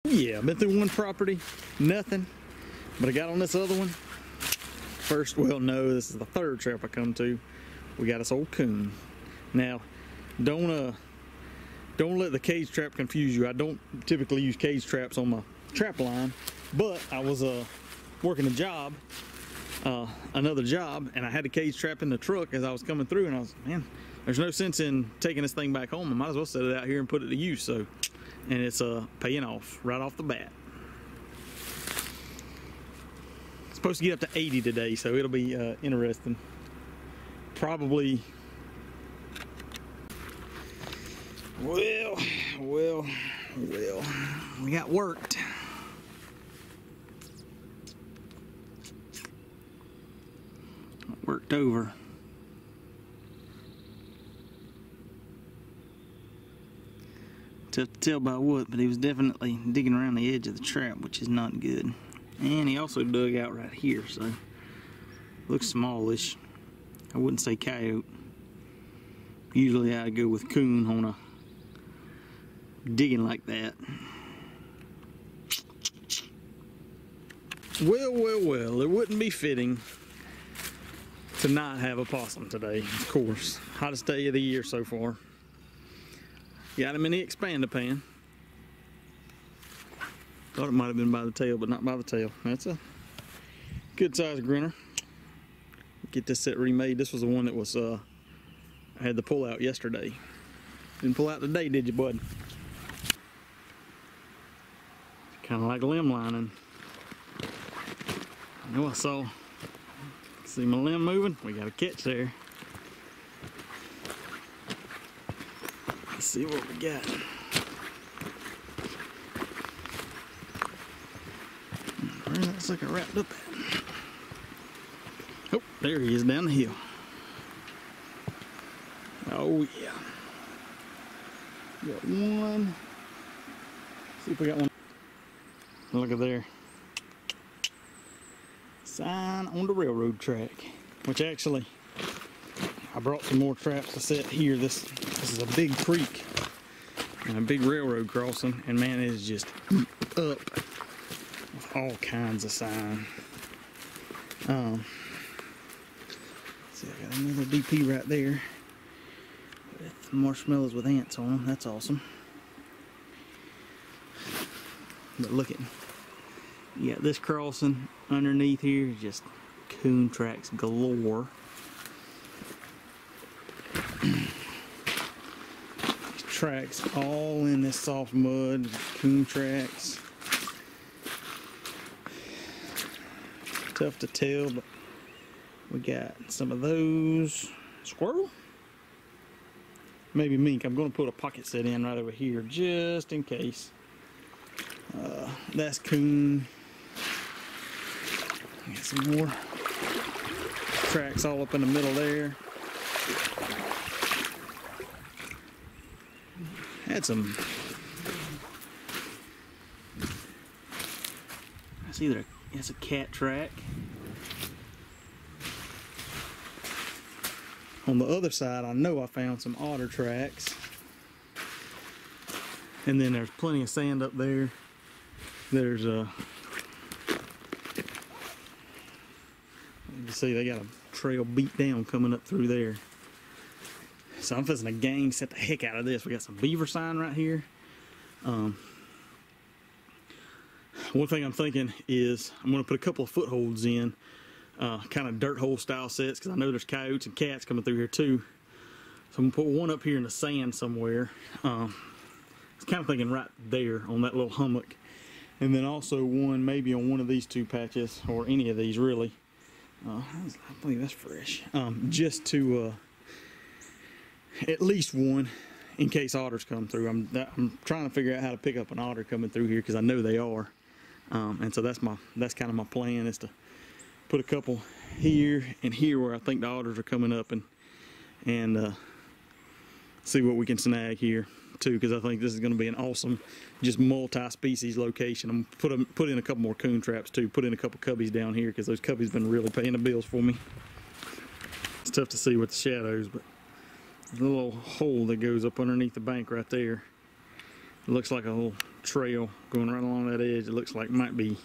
Yeah, I've been through one property, nothing, but I got on this other one. First, well, no, this is the third trap I come to. We got this old coon. Now, don't let the cage trap confuse you. I don't typically use cage traps on my trap line, but I was working a job, another job, and I had a cage trap in the truck as I was coming through, and I was, man, there's no sense in taking this thing back home. I might as well set it out here and put it to use. So, and it's paying off right off the bat. It's supposed to get up to 80 today, so it'll be interesting. Probably. Well, we got worked. Worked over. Tough to tell by what, but he was definitely digging around the edge of the trap, which is not good. And he also dug out right here, so looks smallish. I wouldn't say coyote. Usually I'd go with coon on a digging like that. Well, it wouldn't be fitting to not have a possum today, of course. Hottest day of the year so far. Got him in the expander pan. Thought it might have been by the tail, but not by the tail. That's a good sized grinner. Get this set remade. This was the one that was I had to pull out yesterday. Didn't pull out today, did you, bud? Kind of like limb lining. I know I saw. See my limb moving? We got a catch there. Let's see what we got. Where that sucker wrapped up at? Oh, there he is down the hill. Oh yeah. Got one. See if we got one. Look at there. Sign on the railroad track. Which actually, I brought some more traps to set here. This is a big creek and a big railroad crossing, and man, it is just up with all kinds of sign. See, I got another DP right there with marshmallows with ants on them. That's awesome. But look at, you got this crossing underneath here, just coon tracks galore. Tracks all in this soft mud, coon tracks. Tough to tell, but we got some of those. Squirrel? Maybe mink. I'm going to put a pocket set in right over here just in case. That's coon. Got some more tracks all up in the middle there. Had some. That's either it's a cat track. On the other side, I know I found some otter tracks. And then there's plenty of sand up there. There's you see they got a trail beat down coming up through there. So I'm fixing to gang set the heck out of this. We got some beaver sign right here. One thing I'm thinking is I'm going to put a couple of footholds in, kind of dirt hole style sets, because I know there's coyotes and cats coming through here too. So I'm going to put one up here in the sand somewhere. I was kind of thinking right there on that little hummock. And then also one maybe on one of these two patches, or any of these really. I believe that's fresh. Just to at least one in case otters come through. I'm trying to figure out how to pick up an otter coming through here, because I know they are. And so that's kind of my plan, is to put a couple here and here where I think the otters are coming up, and see what we can snag here too, because I think this is going to be an awesome, just multi-species location. I'm gonna put in a couple more coon traps too. Put in a couple cubbies down here, because those cubbies been really paying the bills for me. It's tough to see with the shadows, but there's a little hole that goes up underneath the bank right there. It looks like a little trail going right along that edge. It looks like it might be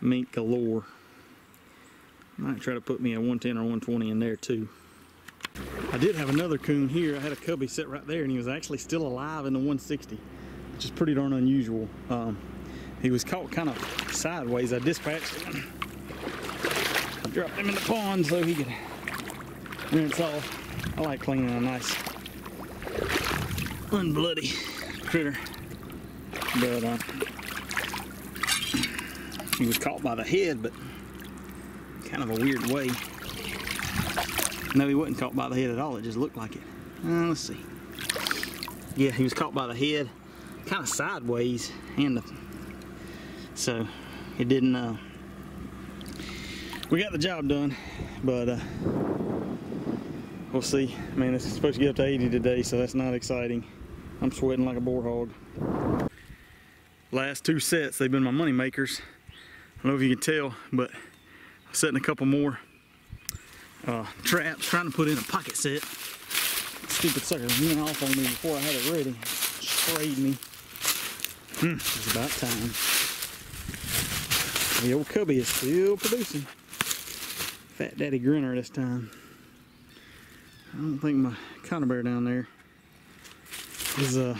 mink galore. Might try to put me a 110 or 120 in there too. I did have another coon here. I had a cubby sit right there and he was actually still alive in the 160, which is pretty darn unusual. He was caught kind of sideways. I dispatched him. I dropped him in the pond so he could rinse off. I like cleaning a nice unbloody critter. But he was caught by the head, but kind of a weird way. No, he wasn't caught by the head at all. It just looked like it. Let's see. Yeah, he was caught by the head, kind of sideways, and so it didn't. We got the job done, but we'll see. I mean, it's supposed to get up to 80 today, so that's not exciting. I'm sweating like a boar hog. Last two sets, they've been my money makers. I don't know if you can tell, but I'm setting a couple more traps, trying to put in a pocket set. Stupid sucker went off on me before I had it ready. Sprayed me. It's about time. The old cubby is still producing. Fat Daddy Grinner this time. I don't think my conifer bear down there is had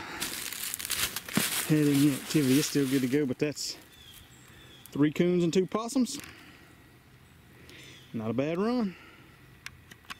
any activity. It's still good to go, but that's 3 coons and 2 possums. Not a bad run.